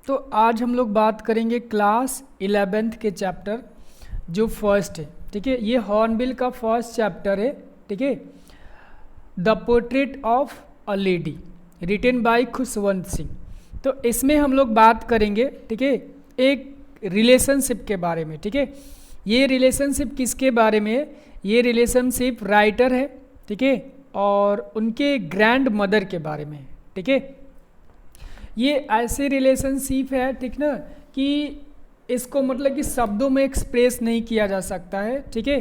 तो आज हम लोग बात करेंगे क्लास 11th के चैप्टर जो फर्स्ट है, ठीक है। ये हॉर्नबिल का फर्स्ट चैप्टर है, ठीक है। The portrait of a lady written by Khushwant Singh. तो इसमें हम लोग बात करेंगे, ठीक है, एक रिलेशनशिप के बारे में, ठीक है। ये रिलेशनशिप किसके बारे में है? ये रिलेशनशिप राइटर है, ठीक है, और उनके ग्रैंड मदर के बारे में है, ठीक है। ये ऐसे रिलेशनशिप है, ठीक ना, कि इसको मतलब कि शब्दों में एक्सप्रेस नहीं किया जा सकता है, ठीक है,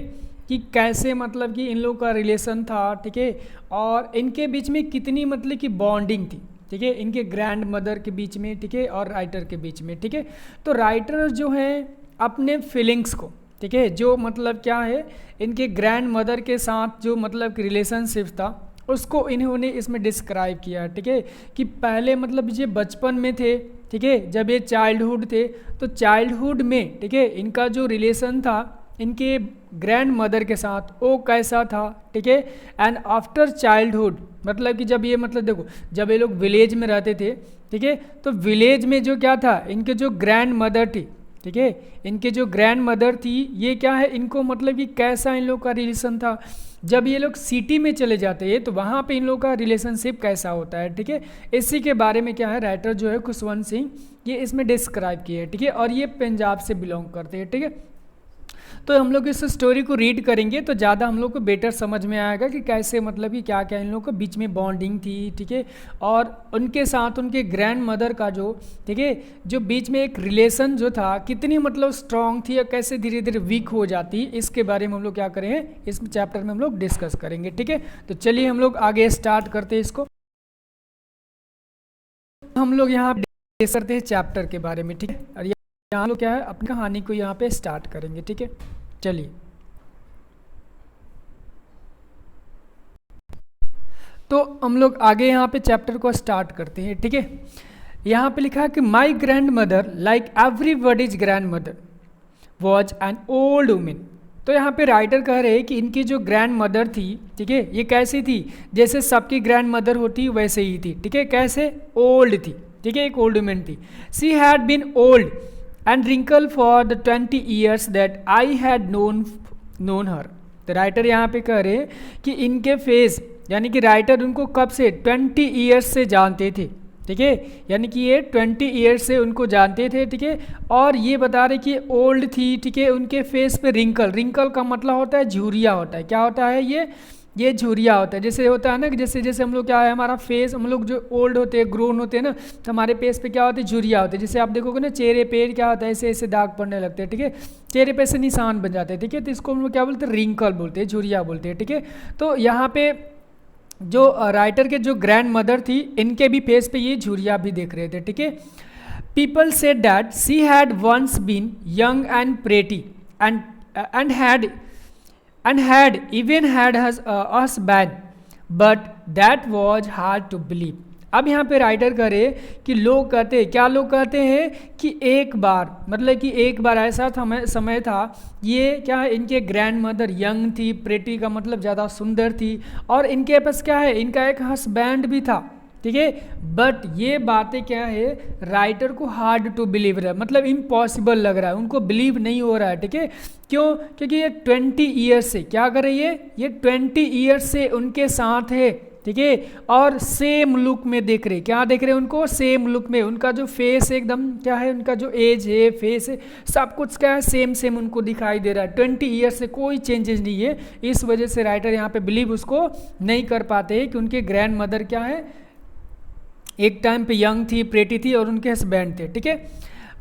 कि कैसे मतलब कि इन लोगों का रिलेशन था, ठीक है, और इनके बीच में कितनी मतलब कि बॉन्डिंग थी, ठीक है, इनके ग्रैंड मदर के बीच में, ठीक है, और राइटर के बीच में, ठीक है। तो राइटर जो है अपने फीलिंग्स को, ठीक है, जो मतलब क्या है इनके ग्रैंड मदर के साथ जो मतलब कि रिलेशनशिप था उसको इन्होंने इसमें डिस्क्राइब किया है, ठीक है, कि पहले मतलब ये बचपन में थे, ठीक है, जब ये चाइल्डहुड थे तो चाइल्डहुड में, ठीक है, इनका जो रिलेशन था इनके ग्रैंड मदर के साथ वो कैसा था, ठीक है। एंड आफ्टर चाइल्डहुड मतलब कि जब ये मतलब देखो जब ये लोग विलेज में रहते थे, ठीक है, तो विलेज में जो क्या था इनके जो ग्रैंड मदर थी, ठीक है, इनके जो ग्रैंड मदर थी ये क्या है इनको मतलब कि कैसा इन लोग का रिलेशन था। जब ये लोग सिटी में चले जाते हैं तो वहाँ पे इन लोगों का रिलेशनशिप कैसा होता है, ठीक है। इसी के बारे में क्या है राइटर जो है खुशवंत सिंह ये इसमें डिस्क्राइब किए हैं, ठीक है, और ये पंजाब से बिलोंग करते हैं, ठीक है। तो हम लोग इस स्टोरी को रीड करेंगे तो ज़्यादा हम लोग को बेटर समझ में आएगा कि कैसे मतलब कि क्या क्या इन लोगों के बीच में बॉन्डिंग थी, ठीक है, और उनके साथ उनके ग्रैंड मदर का जो, ठीक है, जो बीच में एक रिलेशन जो था कितनी मतलब स्ट्रांग थी और कैसे धीरे धीरे वीक हो जाती, इसके बारे में हम लोग क्या करें इस चैप्टर में हम लोग डिस्कस करेंगे, ठीक है। तो चलिए हम लोग आगे स्टार्ट करते हैं इसको। हम लोग यहाँ डिस्कस करते हैं चैप्टर के बारे में, ठीक है, और यहाँ लोग क्या है अपनी कहानी को यहाँ पे स्टार्ट करेंगे, ठीक है। चलिए तो हम लोग आगे यहाँ पे चैप्टर को स्टार्ट करते हैं, ठीक है। यहाँ पे लिखा है कि my grand mother like everybody's grand mother was an old women. तो यहाँ पे राइटर कह रहे हैं कि इनकी जो ग्रैंड मदर थी, ठीक है, ये कैसी थी जैसे सबकी ग्रैंड मदर होती वैसे ही थी, ठीक है, कैसे ओल्ड थी, ठीक है, एक ओल्ड वुमेन थी। She had been old and wrinkle for the 20 years that I had known her. तो राइटर यहाँ पे कह रहे हैं कि इनके फेस यानी कि राइटर उनको कब से 20 years से जानते थे, ठीक है, यानी कि ये 20 years से उनको जानते थे, ठीक है, और ये बता रहे कि ओल्ड थी, ठीक है, उनके फेस पे रिंकल, रिंकल का मतलब होता है झुर्रिया होता है, क्या होता है ये झुर्रिया होता है। जैसे होता है ना कि जैसे जैसे हम लोग क्या है हमारा फेस हम लोग जो ओल्ड होते हैं ग्रोन होते हैं ना तो हमारे फेस पे क्या होता है झुर्रिया होते हैं। जैसे आप देखोगे ना चेहरे पे क्या होता है ऐसे ऐसे दाग पड़ने लगते हैं, ठीक है, चेहरे पे से निशान बन जाते हैं, ठीक है, तो इसको हम लोग क्या बोलते हैं रिंकल बोलते हैं, झुर्रिया बोलते हैं, ठीक है। तो यहाँ पे जो राइटर के जो ग्रैंड मदर थी इनके भी फेस पे ये झुर्रिया भी देख रहे थे, ठीक है। People said that she had once been young and pretty and had even had a husband, but that was hard to believe। अब यहाँ पे राइटर करे कि लोग कहते हैं क्या, लोग कहते हैं कि एक बार मतलब कि एक बार ऐसा समय था ये क्या है इनके ग्रैंड मदर यंग थी, प्रेटी का मतलब ज़्यादा सुंदर थी, और इनके पास क्या है इनका एक हस्बैंड भी था, ठीक है। बट ये बातें क्या है राइटर को हार्ड टू बिलीव रहा है, मतलब इम्पॉसिबल लग रहा है, उनको बिलीव नहीं हो रहा है, ठीक है। क्यों? क्योंकि ये 20 years से क्या कर रही है, ये 20 years से उनके साथ है, ठीक है, और सेम लुक में देख रहे, क्या देख रहे हैं उनको सेम लुक में, उनका जो फेस एकदम क्या है उनका जो एज है फेस है सब कुछ क्या है सेम सेम उनको दिखाई दे रहा है, 20 years से कोई चेंजेस नहीं है। इस वजह से राइटर यहाँ पे बिलीव उसको नहीं कर पाते हैं कि उनके ग्रैंड मदर क्या है एक टाइम पे यंग थी, प्रेटी थी और उनके हस्बैंड थे, ठीक है।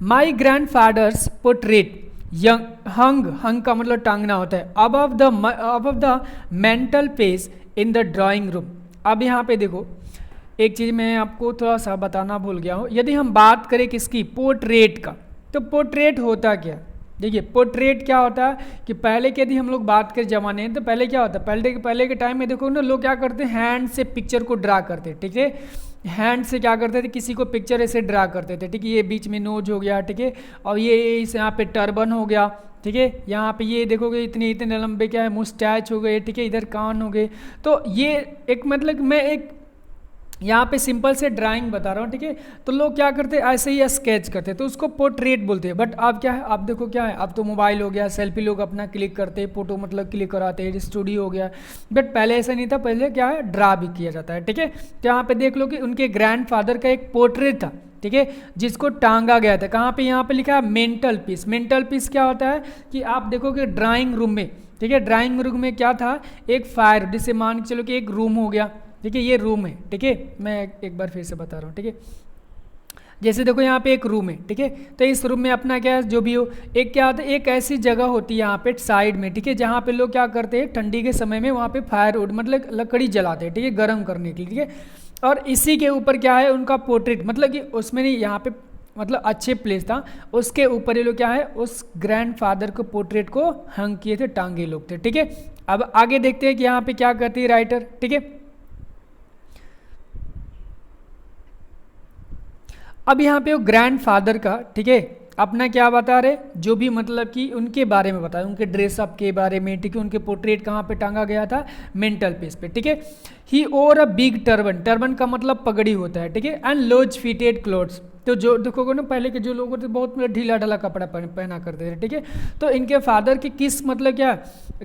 My grandfather's portrait young hung का मतलब टांगना होता है above the mantelpiece in the drawing room. अब यहाँ पे देखो एक चीज़ मैं आपको थोड़ा सा बताना भूल गया हूँ, यदि हम बात करें किसकी पोर्ट्रेट का तो पोर्ट्रेट होता क्या, देखिए पोर्ट्रेट क्या होता है कि पहले के यदि हम लोग बात करें जमाने तो पहले क्या होता है पहले के टाइम में देखो ना लोग क्या करते हैं हैंड से पिक्चर को ड्रा करते, ठीक है, हैंड से क्या करते थे किसी को पिक्चर ऐसे ड्रा करते थे, ठीक है, ये बीच में नोज हो गया, ठीक है, और ये इस यहाँ पे टर्बन हो गया, ठीक है, यहाँ पे ये देखोगे इतने इतने लंबे क्या है मुस्टैच हो गए, ठीक है, इधर कान हो गए। तो ये एक मतलब मैं एक यहाँ पे सिंपल से ड्राइंग बता रहा हूँ, ठीक है। तो लोग क्या करते हैं, ऐसे ही स्केच करते हैं, तो उसको पोर्ट्रेट बोलते हैं। बट अब क्या है, अब देखो क्या है, अब तो मोबाइल हो गया, सेल्फी लोग अपना क्लिक करते हैं, फोटो मतलब क्लिक कराते हैं, स्टूडियो हो गया। बट पहले ऐसा नहीं था, पहले क्या है, ड्रा भी किया जाता है, ठीक है। तो यहाँ पे देख लो कि उनके ग्रैंडफादर का एक पोर्ट्रेट था, ठीक है, जिसको टांगा गया था। कहाँ पे, यहाँ पे लिखा है मेंटल पीस। मेंटल पीस क्या होता है कि आप देखोगे ड्राइंग रूम में, ठीक है, ड्राइंग रूम में क्या था, एक फायर, जिससे मान के चलो कि एक रूम हो गया, ठीक है, ये रूम है, ठीक है। मैं एक बार फिर से बता रहा हूँ, ठीक है। जैसे देखो यहाँ पे एक रूम है, ठीक है, तो इस रूम में अपना क्या है, जो भी हो, एक क्या होता है, एक ऐसी जगह होती है यहाँ पे साइड में, ठीक है, जहाँ पे लोग क्या करते हैं, ठंडी के समय में वहाँ पे फायरवुड मतलब लकड़ी जलाते हैं, ठीक है, गर्म करने के लिए, ठीक है। और इसी के ऊपर क्या है, उनका पोर्ट्रेट, मतलब कि उसमें नहीं, यहाँ पे मतलब अच्छे प्लेस था, उसके ऊपर ये लोग क्या है, उस ग्रैंडफादर को पोर्ट्रेट को हंग किए थे, टांगे लोग थे, ठीक है। अब आगे देखते हैं कि यहाँ पे क्या करती है राइटर, ठीक है। अब यहाँ पे वो ग्रैंडफादर का, ठीक है, अपना क्या बता रहे, जो भी मतलब कि उनके बारे में बता रहे, उनके ड्रेसअप के बारे में, ठीक है, उनके पोर्ट्रेट कहाँ पे टांगा गया था, मेंटल पीस पे, ठीक है। ही ओर अ बिग टर्बन, टर्बन का मतलब पगड़ी होता है, ठीक है, एंड लोज फिटेड क्लोथ्स। तो जो देखोगे ना, पहले के जो लोग होते बहुत ढीला ढाला कपड़ा पहना करते थे, ठीक है। तो इनके फादर के किस मतलब क्या,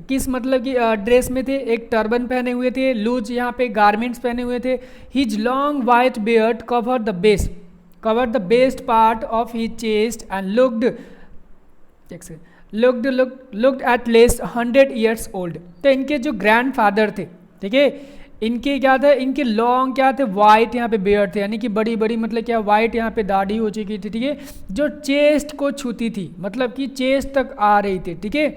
किस मतलब की ड्रेस में थे, एक टर्बन पहने हुए थे, लूज यहाँ पे गारमेंट्स पहने हुए थे। His long white beard cover the base, covered the best part of his chest and looked at least 100 years old। तो इनके जो ग्रैंडफादर थे, ठीक है, इनके क्या था, इनके लॉन्ग क्या थे, वाइट यहाँ पे बियर्ड थे, यानी कि बड़ी बड़ी मतलब क्या, वाइट यहाँ पे दाढ़ी हो चुकी थी, ठीक है, जो चेस्ट को छूती थी, मतलब कि चेस्ट तक आ रही थी, ठीक है।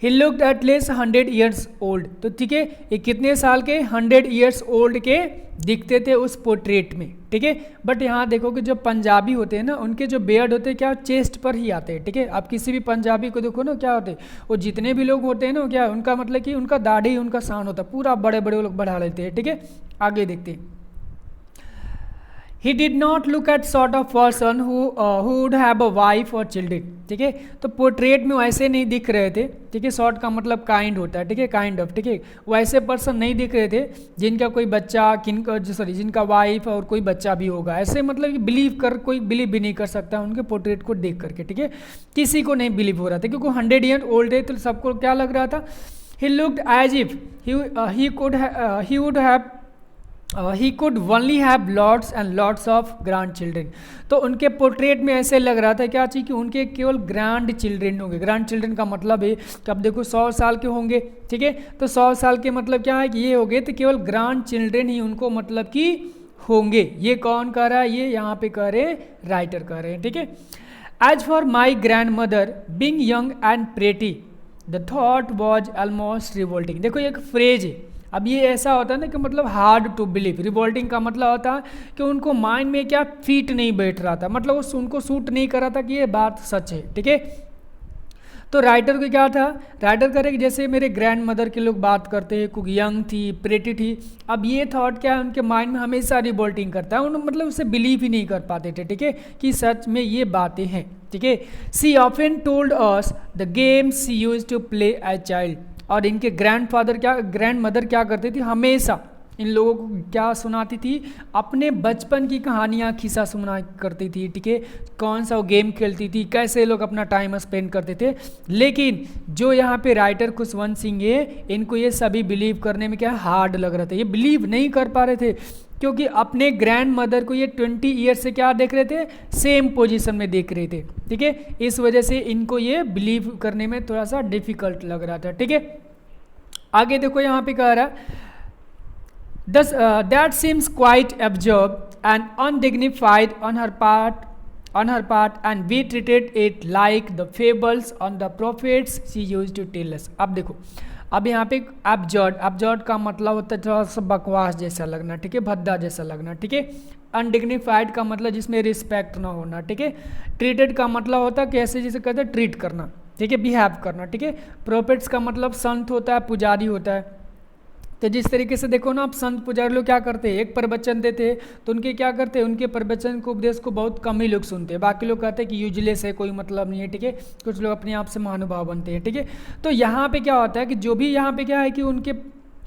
He looked at least 100 years old. तो ठीक है, ये कितने साल के, 100 ईयर्स ओल्ड के दिखते थे उस पोर्ट्रेट में, ठीक है। बट यहाँ देखो कि जो पंजाबी होते हैं ना, उनके जो बियर्ड होते हैं क्या, चेस्ट पर ही आते हैं, ठीक है। आप किसी भी पंजाबी को देखो ना, क्या होते हैं वो, जितने भी लोग होते हैं ना, क्या उनका मतलब कि उनका दाढ़ी, उनका शान होता है, पूरा बड़े बड़े लोग बढ़ा लेते हैं, ठीक है। आगे देखते हैं। He did not look at sort of person who would have a wife or children, ठीक है। तो पोर्ट्रेट में वैसे नहीं दिख रहे थे, ठीक है, शॉर्ट का मतलब काइंड होता है, ठीक है, काइंड ऑफ, ठीक है, वैसे पर्सन नहीं दिख रहे थे जिनका कोई बच्चा, जिनका वाइफ और कोई बच्चा भी होगा, ऐसे मतलब कि बिलीव कर, कोई बिलीव भी नहीं कर सकता उनके पोर्ट्रेट को देख करके, ठीक है। किसी को नहीं बिलीव हो रहा था, क्योंकि 100 ईयर ओल्ड है, तो सबको क्या लग रहा था, he looked as if he would have he could only have lots and lots of grandchildren. तो उनके पोर्ट्रेट में ऐसे लग रहा था क्या चीज़ कि उनके केवल ग्रैंड चिल्ड्रेन होंगे। ग्रैंड चिल्ड्रेन का मतलब है कि अब देखो 100 साल के होंगे, ठीक है, तो 100 साल के मतलब क्या है कि ये हो गए, तो केवल ग्रैंड चिल्ड्रेन ही उनको मतलब कि होंगे। ये कौन कह रहा है, ये यहाँ पे कह रहे हैं, राइटर कह रहे हैं, ठीक है। As for my grandmother being young and pretty the thought was almost revolting. देखो ये एक फ्रेज है, अब ये ऐसा होता है ना कि मतलब हार्ड टू बिलीव, रिवोल्टिंग का मतलब होता है कि उनको माइंड में क्या फीट नहीं बैठ रहा था, मतलब उनको सूट नहीं कर रहा था कि ये बात सच है, ठीक है। तो राइटर को क्या था, राइटर करे कि जैसे मेरे ग्रैंड मदर के लोग बात करते हैं, कुछ यंग थी, प्रेटी थी, अब ये थॉट क्या है उनके माइंड में हमेशा रिवोल्टिंग करता है, उन मतलब उसे बिलीव ही नहीं कर पाते थे, ठीक है, कि सच में ये बातें हैं, ठीक है। She often told us the games she used to play as child. और इनके ग्रैंड मदर क्या करती थी, हमेशा इन लोगों को क्या सुनाती थी, अपने बचपन की कहानियाँ खिस्सा सुना करती थी, ठीक है, कौन सा वो गेम खेलती थी, कैसे लोग अपना टाइम स्पेंड करते थे। लेकिन जो यहाँ पे राइटर खुशवंत सिंह है, इनको ये सभी बिलीव करने में क्या हार्ड लग रहा था, ये बिलीव नहीं कर पा रहे थे, क्योंकि अपने ग्रैंड मदर को ये 20 ईयर से क्या देख रहे थे, सेम पोजीशन में देख रहे थे, ठीक है। इस वजह से इनको ये बिलीव करने में थोड़ा सा डिफिकल्ट लग रहा था, ठीक है। आगे देखो यहाँ पे कह रहा है, that seems quite absurd and undignified on her part and we treated it like the fables on the prophets she used to tell us। अब देखो, अब यहाँ पे absurd का मतलब होता है थोड़ा सा बकवास जैसा लगना, ठीक है, भद्दा जैसा लगना, ठीक है। अनडिग्निफाइड का मतलब जिसमें रिस्पेक्ट ना होना, ठीक है। ट्रीटेड का मतलब होता है कैसे, जिसे कहते हैं ट्रीट करना, ठीक है, बिहेव करना, ठीक है। प्रोफेट्स का मतलब संत होता है, पुजारी होता है। तो जिस तरीके से देखो ना, आप संत पुजारी लोग क्या करते हैं, एक प्रवचन देते हैं तो उनके क्या करते हैं, उनके प्रवचन को, उपदेश को बहुत कम ही लोग सुनते हैं, बाकी लोग कहते हैं कि यूजलेस है, कोई मतलब नहीं है, ठीक है। कुछ लोग अपने आप से महानुभाव बनते हैं, ठीक है। तो यहाँ पे क्या होता है कि जो भी यहाँ पे क्या है कि उनके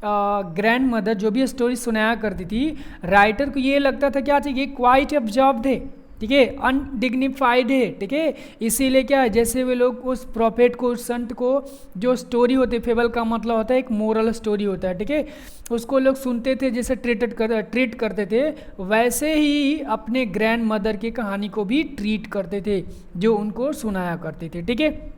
ग्रैंड मदर जो भी स्टोरी सुनाया करती थी, राइटर को ये लगता था क्या चाहिए, क्वाइट ऑब्जर्व्ड है, ठीक है, अनडिग्निफाइड है, ठीक है, इसीलिए क्या है, जैसे वे लोग उस प्रॉफिट को, उस संत को, जो स्टोरी होती है, फेबल का मतलब होता है एक मोरल स्टोरी होता है, ठीक है, उसको लोग सुनते थे, जैसे ट्रीट करते थे, वैसे ही अपने ग्रैंड मदर की कहानी को भी ट्रीट करते थे जो उनको सुनाया करते थे, ठीक है।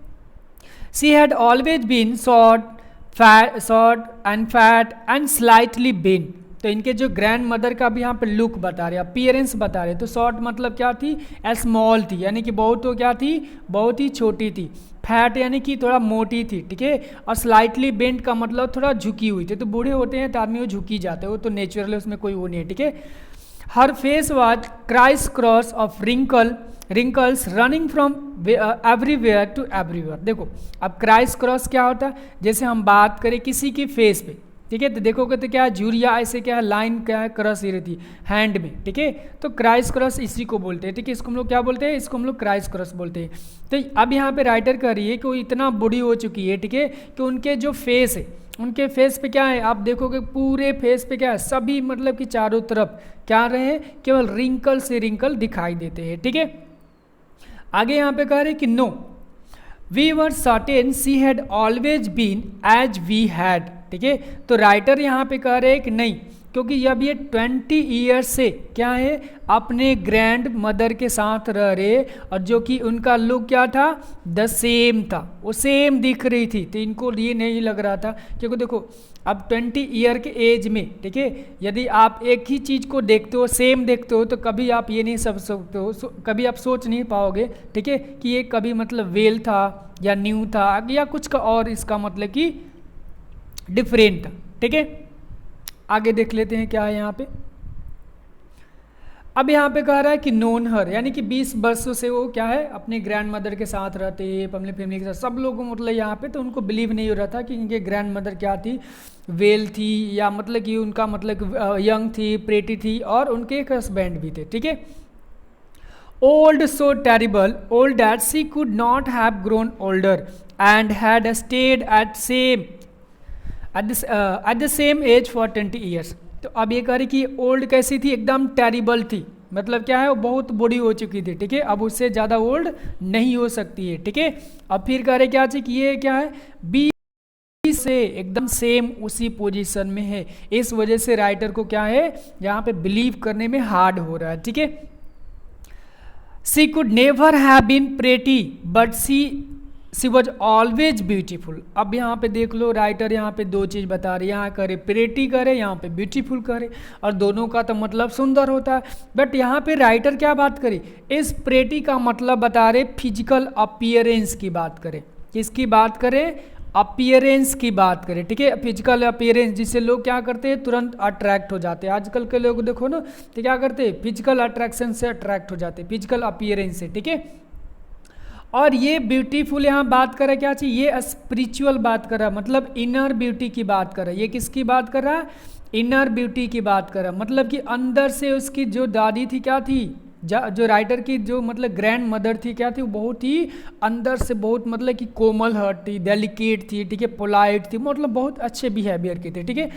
She had always been short and fat and slightly bent. तो इनके जो ग्रैंड मदर का भी यहाँ पे लुक बता रहे, अपीयरेंस बता रहे, तो शॉर्ट मतलब क्या थी, स्मॉल थी, यानी कि बहुत तो क्या थी, बहुत ही छोटी थी, फैट यानी कि थोड़ा मोटी थी, ठीक है, और स्लाइटली बेंड का मतलब थोड़ा झुकी हुई थी। तो बूढ़े होते हैं तो आदमी वो झुकी जाते हैं, वो तो नेचुरल है, उसमें कोई वो नहीं है, ठीक है। Her face was crisscross of wrinkles running from everywhere to everywhere. देखो अब क्राइस क्रॉस क्या होता है, जैसे हम बात करें किसी की फेस पे, ठीक है, तो देखोगे तो क्या है, झुरिया ऐसे क्या है, लाइन क्या है, क्रॉस ही रहती हैंड में, ठीक है, तो क्राइस क्रॉस इसी को बोलते हैं, ठीक है, इसको हम लोग क्या बोलते हैं, इसको हम लोग क्राइस क्रॉस बोलते हैं। तो अब यहाँ पे राइटर कह रही है कि वो इतना बूढ़ी हो चुकी है, ठीक है, कि उनके जो फेस है, उनके फेस पे क्या है, आप देखोगे पूरे फेस पे क्या है, सभी मतलब कि चारों तरफ क्या रहे, केवल रिंकल से रिंकल दिखाई देते हैं, ठीक है। आगे यहाँ पे कह रहे कि no we were certain she had always been as we had, ठीक है, तो राइटर यहाँ पे कह रहे हैं कि नहीं, क्योंकि जब ये 20 ईयर्स से क्या है, अपने ग्रैंड मदर के साथ रह रहे, और जो कि उनका लुक क्या था, द सेम था, वो सेम दिख रही थी, तो इनको ये नहीं लग रहा था, क्योंकि देखो अब 20 ईयर के एज में, ठीक है, यदि आप एक ही चीज़ को देखते हो, सेम देखते हो, तो कभी आप ये नहीं समझ सकते हो, कभी आप सोच नहीं पाओगे, ठीक है, कि ये कभी मतलब वेल था या न्यू था या कुछ का और इसका मतलब कि डिफरेंट था, ठीक है। आगे देख लेते हैं क्या है यहाँ पे। अब यहाँ पे कह रहा है कि नोन हर, यानी कि 20 वर्षों से वो क्या है, अपने ग्रैंड मदर के साथ रहते हैं, अपने फैमिली के साथ, सब लोगों मतलब यहाँ पे तो उनको बिलीव नहीं हो रहा था कि इनके ग्रैंड मदर क्या थी, वेल थी, या मतलब कि उनका मतलब यंग थी, प्रेटी थी, और उनके एक हस्बैंड भी थे, ठीक है। Old so terrible old that she could not have grown older and had stayed at the same age for 20 years. तो अब ये कह रही कि ओल्ड कैसी थी, एकदम टेरिबल थी, मतलब क्या है, वो बहुत बूढ़ी हो चुकी थी, ठीक है, अब उससे ज़्यादा ओल्ड नहीं हो सकती है, ठीक है। अब फिर कह रहे क्या चाहिए कि ये क्या है, बी से एकदम सेम उसी पोजीशन में है, इस वजह से राइटर को क्या है, यहाँ पे बिलीव करने में हार्ड हो रहा है, ठीक है। She could never have been pretty but she was always beautiful. अब यहाँ पे देख लो, राइटर यहाँ पे दो चीज़ बता रही है, यहाँ करे प्रेटी करे, यहाँ पे ब्यूटीफुल करे, और दोनों का तो मतलब सुंदर होता है, बट यहाँ पे राइटर क्या बात करे, इस प्रेटी का मतलब बता रहे फिजिकल अपीयरेंस की बात करें, किसकी बात करें, अपीयरेंस की बात करें, ठीक है, फिजिकल अपीयरेंस, जिससे लोग क्या करते हैं, तुरंत अट्रैक्ट हो जाते हैं। आजकल के लोग देखो ना, तो क्या करते हैं, फिजिकल अट्रैक्शन से अट्रैक्ट हो जाते हैं, फिजिकल अपीयरेंस से, ठीक है। और ये ब्यूटीफुल यहाँ बात कर रहा है क्या चाहिए, ये स्पिरिचुअल बात कर रहा है, मतलब इनर ब्यूटी की बात कर रहा है। ये किसकी बात कर रहा है, इनर ब्यूटी की बात कर रहा है, मतलब कि अंदर से उसकी जो दादी थी क्या थी, जो राइटर की जो मतलब ग्रैंड मदर थी क्या थी, वो बहुत ही अंदर से बहुत मतलब कि कोमल हार्ट थी, डेलिकेट थी, ठीक है, पोलाइट थी, मतलब बहुत अच्छे बिहेवियर की थी, ठीक है,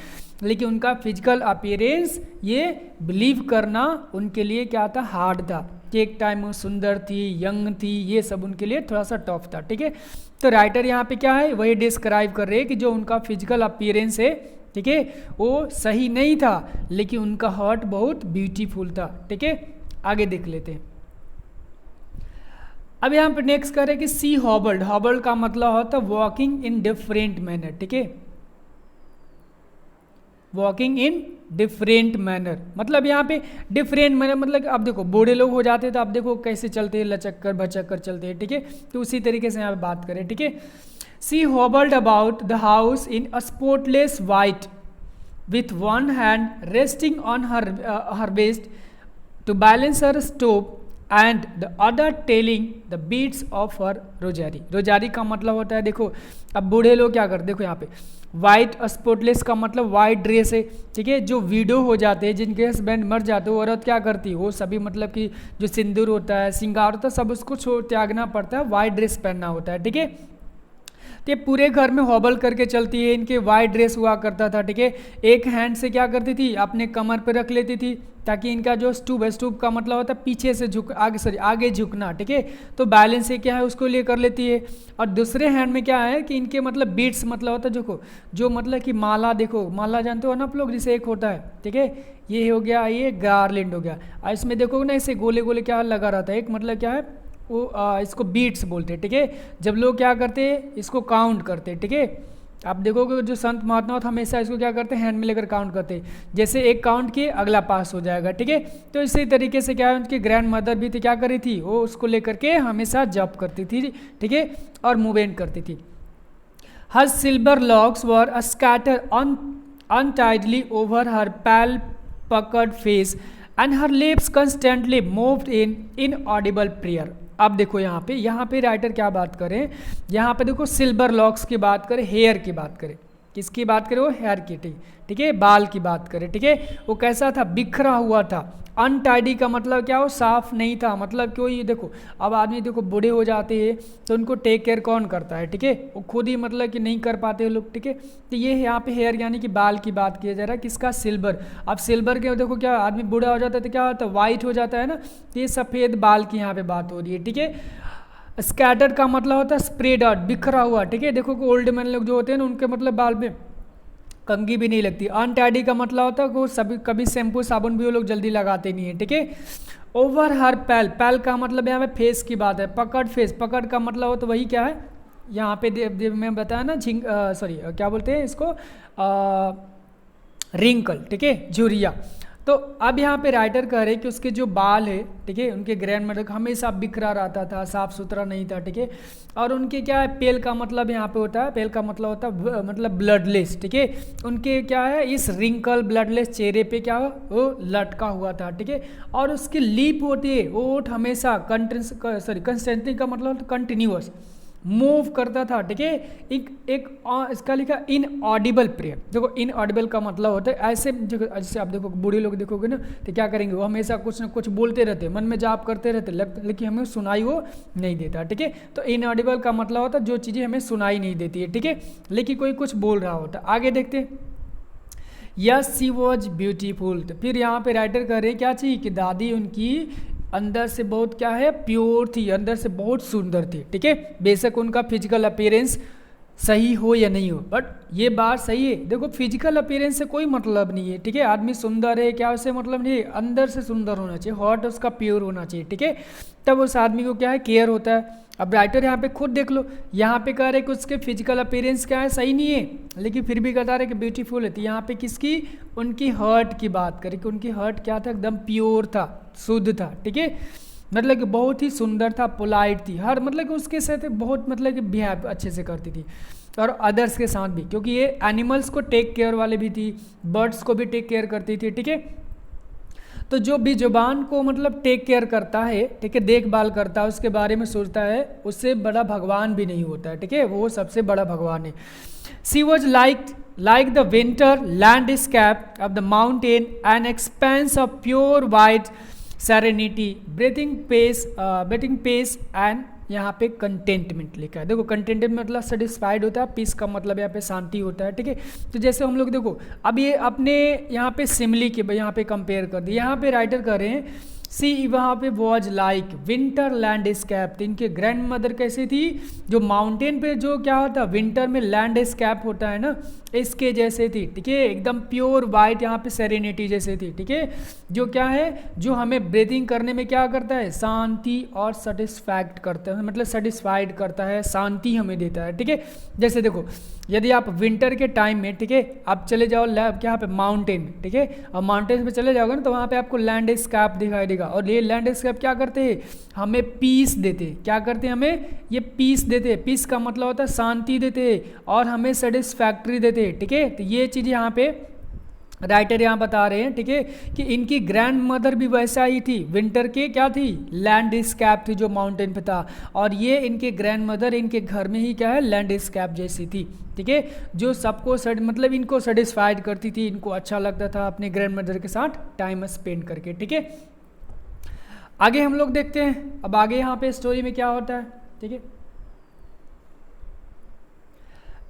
लेकिन उनका फिजिकल अपीयरेंस ये बिलीव करना उनके लिए क्या था, हार्ड था, कि एक टाइम वो सुंदर थी, यंग थी, ये सब उनके लिए थोड़ा सा टफ था, ठीक है। तो राइटर यहाँ पे क्या है, वही डिस्क्राइब कर रहे हैं कि जो उनका फिजिकल अपीयरेंस है, ठीक है, वो सही नहीं था, लेकिन उनका हार्ट बहुत ब्यूटीफुल था, ठीक है। आगे देख लेते हैं। अब यहाँ पे नेक्स्ट करें कि सी हॉबल्ड, हॉबल्ड का मतलब होता है वॉकिंग इन डिफरेंट मैनर, ठीक है, वॉकिंग इन डिफरेंट मैनर, मतलब यहाँ पे डिफरेंट मैनर मतलब अब देखो बूढ़े लोग हो जाते हैं तो अब देखो कैसे चलते हैं, लचक कर भचक कर चलते हैं, ठीक है, तो उसी तरीके से यहाँ पे बात करें, ठीक है। She hobbled about the house in a spotless white with one hand resting on her waist to balance her stove and the other telling the beats of her rosary। Rosari का मतलब होता है, देखो अब बूढ़े लोग क्या करते, देखो यहाँ पे वाइट स्पॉटलेस का मतलब वाइट ड्रेस है, ठीक है, जो विडो हो जाते हैं, जिनके हस्बैंड मर जाते हैं, औरत क्या करती है, वो सभी मतलब कि जो सिंदूर होता है, श्रृंगार होता है, सब उसको त्यागना पड़ता है, वाइट ड्रेस पहनना होता है, ठीक है। तो ये पूरे घर में हॉबल करके चलती है, इनके वाइड ड्रेस हुआ करता था, ठीक है। एक हैंड से क्या करती थी, अपने कमर पे रख लेती थी ताकि इनका जो स्टूब है, स्टूब का मतलब होता है पीछे से झुक आगे झुकना, ठीक है। तो बैलेंस से क्या है उसको लिए कर लेती है। और दूसरे हैंड में क्या है कि इनके मतलब बीट्स मतलब होता है देखो, जो मतलब कि माला, देखो माला जानते हो ना आप लोग, जिसे एक होता है, ठीक है। ये हो गया, ये गार्लैंड हो गया। और इसमें देखो ना ऐसे गोले गोले क्या लगा रहता है, एक मतलब क्या है वो इसको बीट्स बोलते हैं, ठीक है। जब लोग क्या करते हैं इसको काउंट करते हैं, ठीक है। आप देखोगे जो संत महात्मा होता हमेशा इसको क्या करते हैं, हैंड में लेकर काउंट करते हैं, जैसे एक काउंट किए अगला पास हो जाएगा, ठीक है। तो इसी तरीके से क्या है, उनकी ग्रैंड मदर भी थी, क्या करी थी, वो उसको लेकर के हमेशा जप करती थी, ठीक है, और मूवमेंट करती थी। हर सिल्वर लॉक्स वर स्कैटर अनटाइडली ओवर हर पैल पकड़ face and her lips constantly moved in inaudible prayer. अब देखो यहाँ पे राइटर क्या बात करें, यहाँ पे देखो सिल्वर लॉक्स की बात करें, हेयर की बात करें, किसकी बात करें, वो हेयर की, ठीक है, बाल की बात करें, ठीक है। वो कैसा था, बिखरा हुआ था। अनटाइडी का मतलब क्या हो, साफ नहीं था, मतलब क्यों, ये देखो अब आदमी देखो बूढ़े हो जाते हैं तो उनको टेक केयर कौन करता है, ठीक है, वो खुद ही मतलब कि नहीं कर पाते लोग, ठीक है। तो ये यहाँ पे हेयर यानी कि बाल की बात किया जा रहा है, किसका, सिल्वर। अब सिल्वर के देखो क्या आदमी बूढ़ा हो जाता है तो क्या होता है, वाइट हो जाता है ना, तो ये सफ़ेद बाल की यहाँ पे बात हो रही है, ठीक है। स्कैटर्ड का मतलब होता है स्प्रेड आउट, बिखरा हुआ, ठीक है। देखो ओल्ड मैन लोग जो होते हैं ना उनके मतलब बाल में कंघी भी नहीं लगती। अनटाइडी का मतलब होता है वो सभी कभी शैम्पू साबुन भी वो लोग जल्दी लगाते नहीं है, ठीक है। ओवर हर पैल, पैल का मतलब यहाँ पे फेस की बात है। पकड़ फेस, पकड़ का मतलब हो तो वही क्या है, यहाँ पे मैं बताया ना झिंग, सॉरी क्या बोलते हैं इसको, रिंकल, ठीक है, झुरिया। तो अब यहाँ पे राइटर कह रहे हैं कि उसके जो बाल है, ठीक है, उनके ग्रैंड मदर का हमेशा बिखरा रहता था, साफ सुथरा नहीं था, ठीक है। और उनके क्या है, पेल का मतलब यहाँ पे होता है, पेल का मतलब होता है मतलब ब्लडलेस, ठीक है। उनके क्या है, इस रिंकल ब्लडलेस चेहरे पे क्या हो, वो लटका हुआ था, ठीक है। और उसकी लीप होती है, वो ओठ हमेशा कंस्टेंटली का मतलब कंटिन्यूअस मूव करता था, ठीक है। एक इसका लिखा इनऑडिबल प्रेयर। देखो इनऑडिबल का मतलब होता है ऐसे, जैसे आप देखो बूढ़े लोग देखोगे ना तो क्या करेंगे, वो हमेशा कुछ ना कुछ बोलते रहते, मन में जाप करते रहते, लेकिन हमें सुनाई वो नहीं देता, ठीक है। तो इनऑडिबल का मतलब होता है जो चीज़ें हमें सुनाई नहीं देती है, ठीक है, लेकिन कोई कुछ बोल रहा होता। आगे देखते हैं, यस सी वॉज ब्यूटीफुल। तो फिर यहाँ पे राइटर कह रहे हैं क्या चाहिए कि दादी उनकी अंदर से बहुत क्या है, प्योर थी, अंदर से बहुत सुंदर थी, ठीक है। बेशक उनका फिजिकल अपीयरेंस सही हो या नहीं हो, बट ये बात सही है। देखो फिजिकल अपीयरेंस से कोई मतलब नहीं है, ठीक है। आदमी सुंदर है क्या उससे मतलब नहीं है, अंदर से सुंदर होना चाहिए, हार्ट उसका प्योर होना चाहिए, ठीक है, तब उस आदमी को क्या है, केयर होता है। अब राइटर यहाँ पे खुद देख लो, यहाँ पे कह रहे कि उसके फिजिकल अपीयरेंस क्या है, सही नहीं है, लेकिन फिर भी बता रहे कि ब्यूटीफुल है। तो यहाँ पे किसकी, उनकी हार्ट की बात करें कि उनकी हार्ट क्या था, एकदम प्योर था, शुद्ध था, ठीक है। मतलब कि बहुत ही सुंदर था, पोलाइट थी, हर मतलब कि उसके साथ बहुत मतलब कि बिहेव अच्छे से करती थी, और अदर्स के साथ भी, क्योंकि ये एनिमल्स को टेक केयर वाले भी थी, बर्ड्स को भी टेक केयर करती थी, ठीक है। तो जो भी जुबान को मतलब टेक केयर करता है, ठीक है, देखभाल करता है, उसके बारे में सोचता है, उससे बड़ा भगवान भी नहीं होता है, ठीक है, वो सबसे बड़ा भगवान है। सी was like the winter landscape of the mountain, an expanse of pure white serenity, breathing pace and यहाँ पे कंटेंटमेंट लिखा है। देखो कंटेंटमेंट मतलब सेटिस्फाइड होता है, पीस का मतलब यहाँ पे शांति होता है, ठीक है। तो जैसे हम लोग देखो अब ये अपने यहाँ पे सिमली के यहाँ पे कंपेयर कर दिए, यहाँ पे राइटर कर रहे हैं सी वहाँ पे वॉज लाइक विंटर लैंडस्केप। तो इनके ग्रैंड मदर कैसी थी, जो माउंटेन पे जो क्या होता है विंटर में लैंडस्केप होता है ना, इसके जैसे थी, ठीक है, एकदम प्योर वाइट, यहाँ पे सेरेनिटी जैसे थी, ठीक है, जो क्या है, जो हमें ब्रीथिंग करने में क्या करता है, शांति और सेटिस्फैक्ट करता है, मतलब सेटिस्फाइड करता है, शांति हमें देता है, ठीक है। जैसे देखो यदि आप विंटर के टाइम में, ठीक है, आप चले जाओ यहाँ पे माउंटेन, ठीक है, और माउंटेन पे चले जाओगे ना तो वहाँ पे आपको लैंडस्केप दिखाई देगा, और ये लैंडस्केप क्या करते हैं, हमें पीस देते हैं, क्या करते हैं, हमें ये पीस देते हैं, पीस का मतलब होता है शांति देते हैं, और हमें सेटिस्फैक्ट्री देते हैं, ठीक है। तो ये चीज़ यहाँ पे राइटर यहाँ बता रहे हैं, ठीक है, कि इनकी ग्रैंड मदर भी वैसा ही थी, विंटर के क्या थी, लैंडस्केप थी जो माउंटेन पे था, और ये इनके ग्रैंड मदर इनके घर में ही क्या है, लैंडस्केप जैसी थी, ठीक है, जो सबको मतलब इनको सेटिस्फाइड करती थी, इनको अच्छा लगता था अपने ग्रैंड मदर के साथ टाइम स्पेंड करके, ठीक है। आगे हम लोग देखते हैं, अब आगे यहाँ पे स्टोरी में क्या होता है, ठीक है।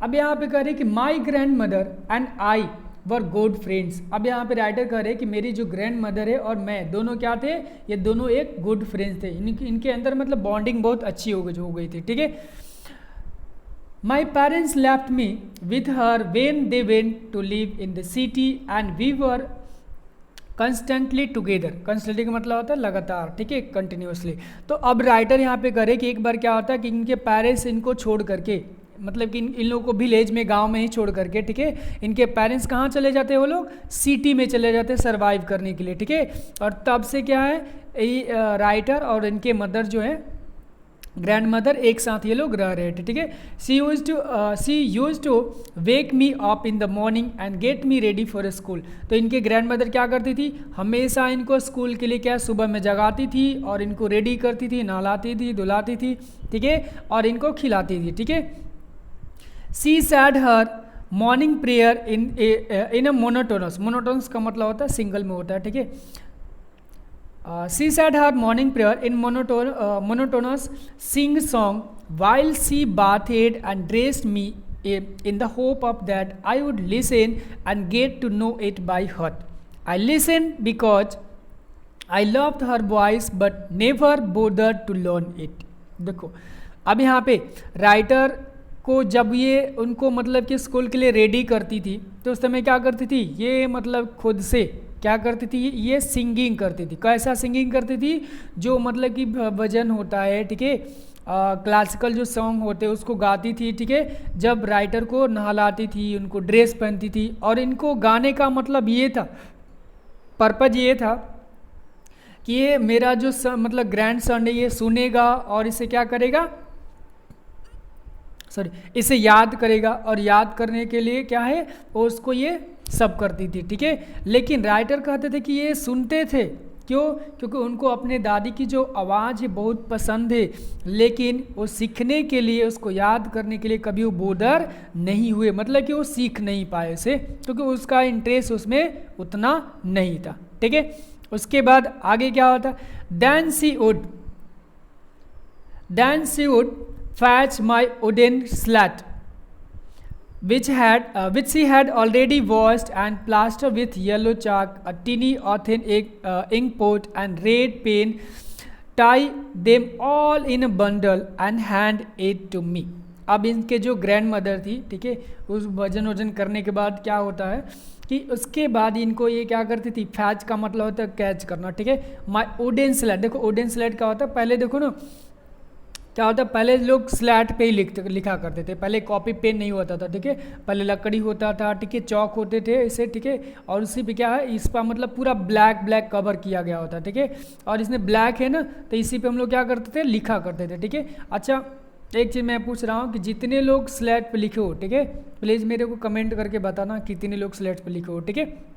अब यहाँ पे कह रहे कि my grand mother and I were good friends. अब यहाँ पे राइटर कह रहे कि मेरी जो ग्रैंड मदर है और मैं दोनों क्या थे, ये दोनों एक गुड फ्रेंड्स थे। इनके अंदर मतलब बॉन्डिंग बहुत अच्छी हो गई थी, ठीक है। My parents left me with her when they went to live in the city and we were constantly together. Constantly का मतलब होता है लगातार, ठीक है, कंटिन्यूसली। तो अब राइटर यहाँ पे करे कि एक बार क्या होता है कि इनके पेरेंट्स इनको छोड़ करके, मतलब कि इन लोगों को विलेज में, गांव में ही छोड़ करके, ठीक है, इनके पेरेंट्स कहाँ चले जाते हैं, वो लोग सिटी में चले जाते हैं सर्वाइव करने के लिए, ठीक है। और तब से क्या है, राइटर और इनके मदर जो है, ग्रैंड मदर, एक साथ ये लोग रह रहे थे, ठीक है। She use to wake me up in the morning and get me ready for school. तो इनके ग्रैंड मदर क्या करती थी, हमेशा इनको स्कूल के लिए क्या सुबह में जगाती थी और इनको रेडी करती थी, नहलाती थी, धुलाती थी, ठीक है, और इनको खिलाती थी, ठीक है। She said her morning prayer in a monotonous का मतलब होता है सिंगल में होता है, ठीक है। She said her morning prayer in monotonous sing song while she bathed and dressed me in the hope of that I would listen and get to know it by heart. I listened because I loved her voice but never bothered to learn it. देखो अब यहाँ पे writer को जब ये उनको मतलब कि स्कूल के लिए रेडी करती थी तो उस समय क्या करती थी, ये मतलब खुद से क्या करती थी, ये सिंगिंग करती थी। कैसा सिंगिंग करती थी, जो मतलब कि भजन होता है, ठीक है, क्लासिकल जो सॉन्ग होते हैं उसको गाती थी, ठीक है। जब राइटर को नहलाती थी, उनको ड्रेस पहनती थी, और इनको गाने का मतलब ये था, पर्पज ये था कि ये मेरा जो मतलब ग्रैंड सन है ये सुनेगा और इसे क्या करेगा, इसे याद करेगा, और याद करने के लिए क्या है वो उसको ये सब करती थी, ठीक है। लेकिन राइटर कहते थे कि ये सुनते थे, क्यों, क्योंकि उनको अपने दादी की जो आवाज़ है बहुत पसंद है, लेकिन वो सीखने के लिए, उसको याद करने के लिए कभी वो बोदर नहीं हुए, मतलब कि वो सीख नहीं पाए उसे, क्योंकि उसका इंटरेस्ट उसमें उतना नहीं था, ठीक है। उसके बाद आगे क्या होता, then she would fetch my wooden slat which she had already washed and plastered with yellow chalk, a tiny earthen ink pot and red pen, tie them all in a bundle and hand it to me. अब इनके जो grand mother थी, ठीक है, उस वजन करने के बाद क्या होता है कि उसके बाद इनको ये क्या करती थी, फैच का मतलब होता है कैच करना, ठीक है। माई वुडन स्लेट, देखो वुडन स्लेट क्या होता है, पहले देखो ना क्या होता है, पहले लोग स्लेट पे ही लिखा करते थे, पहले कॉपी पेन नहीं होता था, ठीक है, पहले लकड़ी होता था, ठीक है, चौक होते थे इसे, ठीक है, और उसी पे क्या है, इस पर मतलब पूरा ब्लैक कवर किया गया होता है, ठीक है, और इसमें ब्लैक है ना, तो इसी पे हम लोग क्या करते थे, लिखा करते थे, ठीक है। अच्छा एक चीज़ मैं पूछ रहा हूँ कि जितने लोग स्लेट पे लिखे हो, ठीक है, प्लीज़ मेरे को कमेंट करके बताना कितने लोग स्लेट पे लिखे हो, ठीक है।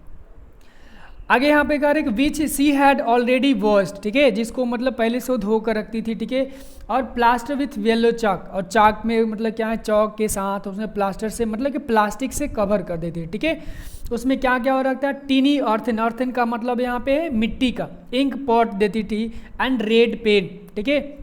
आगे यहाँ पे कह रहे कि विच सी हैड ऑलरेडी वॉश्ड, ठीक है, जिसको मतलब पहले से वो धो कर रखती थी, ठीक है, और प्लास्टर विथ येलो चाक, और चाक में मतलब क्या है, चौक के साथ उसमें प्लास्टर से मतलब कि प्लास्टिक से कवर कर देती है, ठीक है। उसमें क्या क्या हो रखता है, टीनी अर्थन का मतलब यहाँ पे है मिट्टी का, इंक पॉट देती थी, एंड रेड पेन, ठीक है।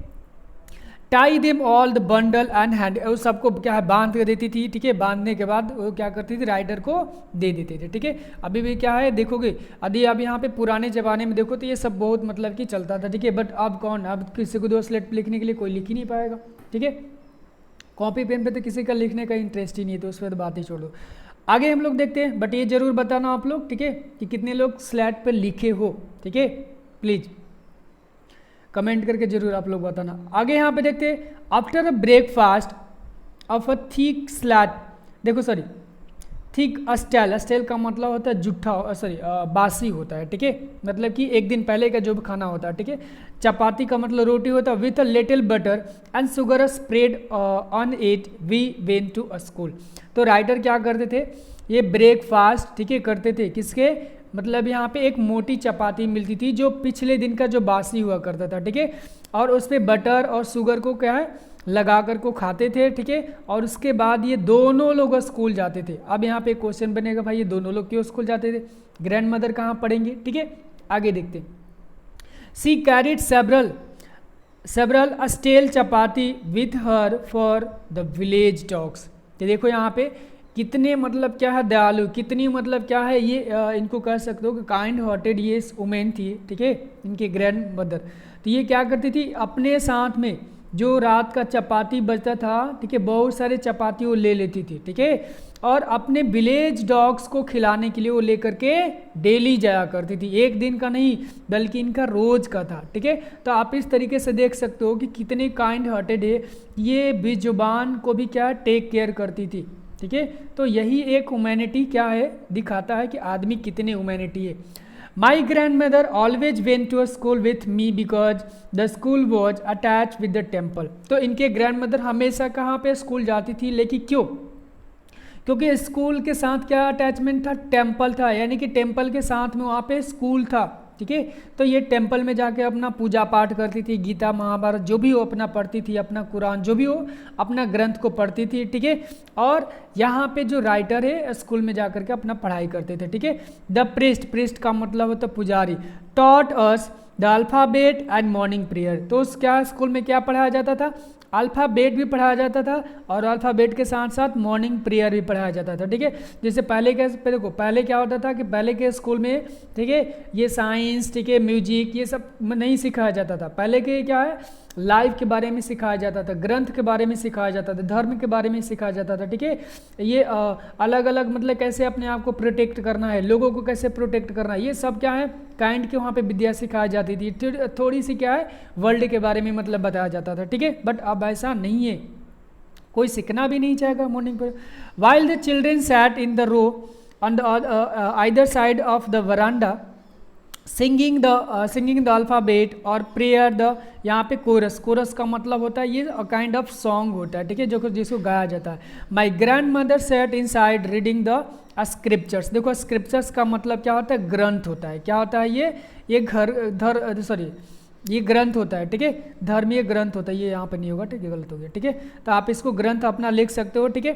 Tie them all the bundle and hand, उस सबको क्या है बांध कर देती थी, ठीक है, बांधने के बाद वो क्या करती थी, राइटर को दे देते थे, ठीक है। अभी भी क्या है देखोगे, यदि अब यहाँ पे पुराने ज़माने में देखो तो ये सब बहुत मतलब कि चलता था, ठीक है, बट अब कौन, अब किसी को दो स्लेट पे लिखने के लिए कोई लिख ही नहीं पाएगा, ठीक है। कॉपी पेन पे तो किसी का लिखने का इंटरेस्ट ही नहीं है, तो उस पर तो बात ही छोड़ो। आगे हम लोग देखते हैं, बट ये जरूर बताना आप लोग, ठीक है, कि कितने लोग स्लेट पर लिखे हो, ठीक है, प्लीज़ कमेंट करके जरूर आप लोग बताना। आगे यहाँ पे देखते हैं, after a breakfast of a thick slate, देखो सॉरी थिक अस्टेल का मतलब होता है जुट्ठा, बासी होता है, ठीक है, मतलब कि एक दिन पहले का जो भी खाना होता है, ठीक है। चपाती का मतलब रोटी होता है, with a little butter and sugar spread on it we went to a school. तो राइटर क्या करते थे, ये ब्रेकफास्ट, ठीक है, करते थे, किसके मतलब यहाँ पे एक मोटी चपाती मिलती थी जो पिछले दिन का जो बासी हुआ करता था, ठीक है, और उस पर बटर और शुगर को क्या है लगा कर को खाते थे, ठीक है, और उसके बाद ये दोनों लोग स्कूल जाते थे। अब यहाँ पे क्वेश्चन बनेगा, भाई ये दोनों लोग क्यों स्कूल जाते थे, ग्रैंड मदर कहाँ पढ़ेंगे, ठीक है। आगे देखते हैं, she carried several stale chapati with her for the village dogs, कि देखो यहाँ पे कितने मतलब क्या है दयालु, कितनी मतलब क्या है ये इनको कह सकते हो कि काइंड हार्टेड ये वुमेन थी, ठीक है, इनके ग्रैंड मदर। तो ये क्या करती थी, अपने साथ में जो रात का चपाती बचता था, ठीक है, बहुत सारे चपाती वो ले लेती थी, ठीक है, और अपने विलेज डॉग्स को खिलाने के लिए वो लेकर के डेली जाया करती थी, एक दिन का नहीं बल्कि इनका रोज का था, ठीक है। तो आप इस तरीके से देख सकते हो कि कितने काइंड हार्टेड है, ये बेजुबान को भी क्या टेक केयर करती थी, ठीक है। तो यही एक ह्यूमैनिटी क्या है दिखाता है कि आदमी कितने ह्यूमैनिटी है। My grandmother always went to a school with me because the school was attach with the temple. तो इनके ग्रैंड मदर हमेशा कहाँ पे स्कूल जाती थी, लेकिन क्यों, क्योंकि स्कूल के साथ क्या अटैचमेंट था, टेम्पल था, यानी कि टेम्पल के साथ में वहाँ पे स्कूल था, ठीक है। तो ये टेम्पल में जाके अपना पूजा पाठ करती थी, गीता महाभारत जो भी हो अपना पढ़ती थी, अपना कुरान जो भी हो अपना ग्रंथ को पढ़ती थी, ठीक है। और यहाँ पे जो राइटर है स्कूल में जाकर के अपना पढ़ाई करते थे, ठीक है। द प्रिस्ट का मतलब होता है पुजारी, taught us the alphabet and morning prayer. तो उस क्या स्कूल में क्या पढ़ाया जाता था, अल्फ़ाबेट भी पढ़ाया जाता था और अल्फ़ाबेट के साथ साथ मॉर्निंग प्रेयर भी पढ़ाया जाता था, ठीक है। जैसे पहले के देखो पहले क्या होता था कि पहले के स्कूल में, ठीक है, ये साइंस, ठीक है, म्यूजिक ये सब नहीं सिखाया जाता था। पहले के क्या है लाइफ के बारे में सिखाया जाता था, ग्रंथ के बारे में सिखाया जाता था, धर्म के बारे में सिखाया जाता था, ठीक है। ये अलग अलग मतलब कैसे अपने आप को प्रोटेक्ट करना है, लोगों को कैसे प्रोटेक्ट करना है, ये सब क्या है काइंड के वहाँ पे विद्या सिखाई जाती थी। थोड़ी सी क्या है वर्ल्ड के बारे में मतलब बताया जाता था, ठीक है। बट अब ऐसा नहीं है, कोई सीखना भी नहीं चाहेगा मॉर्निंग पर। While the children sat in the row on the either side of the veranda singing the alphabet और प्रेयर द, यहाँ पे कोरस, कोरस का मतलब होता है ये काइंड ऑफ सॉन्ग होता है, ठीक है, जो जिसको गाया जाता है। My grand mother said in side reading the scriptures. देखो स्क्रिप्चर्स का मतलब क्या होता है, ग्रंथ होता है, क्या होता है ये ये ग्रंथ होता है, ठीक है, धर्मीय ग्रंथ होता है, ये यहाँ पे नहीं होगा, ठीक है, गलत हो गया, ठीक है। तो आप इसको ग्रंथ अपना लिख सकते हो, ठीक है।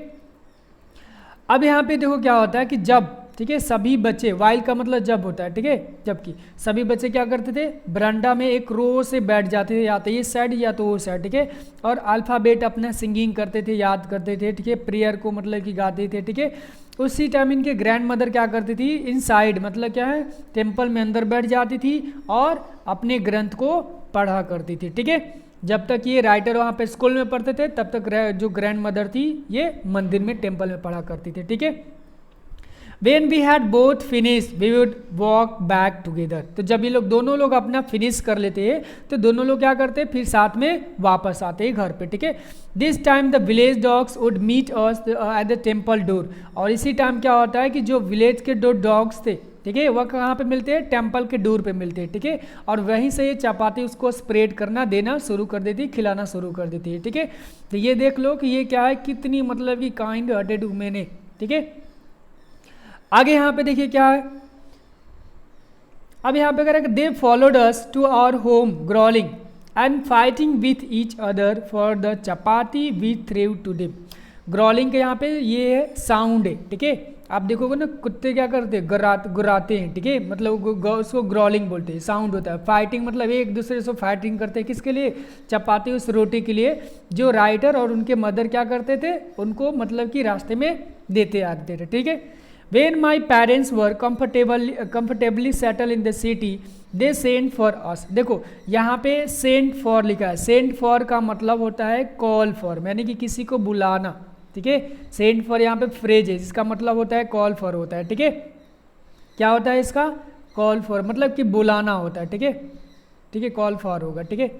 अब यहाँ पे देखो क्या होता है कि जब, ठीक है, सभी बच्चे, वाइल का मतलब जब होता है, ठीक है, जबकि सभी बच्चे क्या करते थे बरांडा में एक रो से बैठ जाते थे, या तो ये साइड या तो वो साइड, ठीक है, और अल्फ़ाबेट अपना सिंगिंग करते थे, याद करते थे, ठीक है, प्रेयर को मतलब कि गाते थे, ठीक है। उसी टाइम इनके ग्रैंड मदर क्या करती थी, इन साइड मतलब क्या है टेम्पल में अंदर बैठ जाती थी और अपने ग्रंथ को पढ़ा करती थी, ठीक है। जब तक ये राइटर वहाँ पे स्कूल में पढ़ते थे तब तक जो ग्रैंड मदर थी ये मंदिर में टेम्पल में पढ़ा करती थी, ठीक है। When we had both finished, we would walk back together। तो जब ये लोग दोनों लोग अपना फिनिश कर लेते हैं तो दोनों लोग क्या करते हैं फिर साथ में वापस आते हैं घर पे, ठीक है। This time the village dogs would meet us at the temple door. और इसी टाइम क्या होता है कि जो विलेज के दो डॉग्स थे, ठीक है, वह कहाँ पे मिलते हैं, टेम्पल के डोर पे मिलते हैं, ठीक है। और वहीं से ये चपाती उसको स्प्रेड करना देना शुरू कर देती, खिलाना शुरू कर देती है, ठीक है। तो ये देख लो कि ये क्या है, कितनी मतलब कि काइंड हार्टेड वुमेन है, ठीक है। आगे यहाँ पे देखिए क्या है, अब यहाँ पे कह रहा है they followed us to our home growling and fighting with each other for the chapati we threw to them. Growling के यहाँ पे ये है साउंड है, ठीक है। आप देखोगे ना कुत्ते क्या करते हैं, गुर्राते हैं, ठीक है, मतलब उसको ग्रॉलिंग बोलते हैं, साउंड होता है। फाइटिंग मतलब एक दूसरे से फाइटिंग करते हैं, किसके लिए, चपाती उस रोटी के लिए जो राइटर और उनके मदर क्या करते थे उनको मतलब कि रास्ते में देते आते थे, ठीक है। When my parents were comfortably settled in the city, they sent for us। देखो यहाँ पे sent for लिखा है, sent for का मतलब होता है call for, यानी कि किसी को बुलाना, ठीक है। sent for यहाँ पे फ्रेज है जिसका मतलब होता है call for होता है, ठीक है। क्या होता है इसका, call for मतलब कि बुलाना होता है, ठीक है, ठीक है, call for होगा, ठीक है,